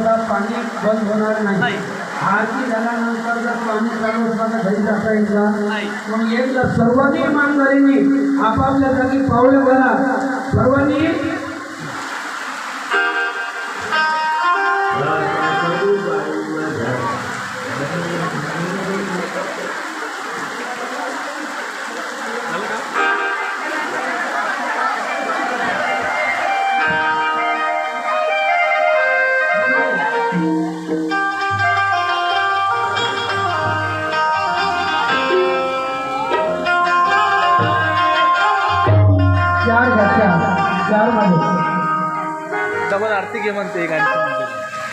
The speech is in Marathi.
सुद्धा पाणी बंद होणार नाही. आरती झाल्यानंतर जर पाणी चालू असला तर घरी जाता येईल का? मग एकदा सर्वांनी इमानदारीने आपापल्या जागी पावलं घाला. सर्वांनी चार मध्ये डबल आरती घे म्हणते एक आणखी.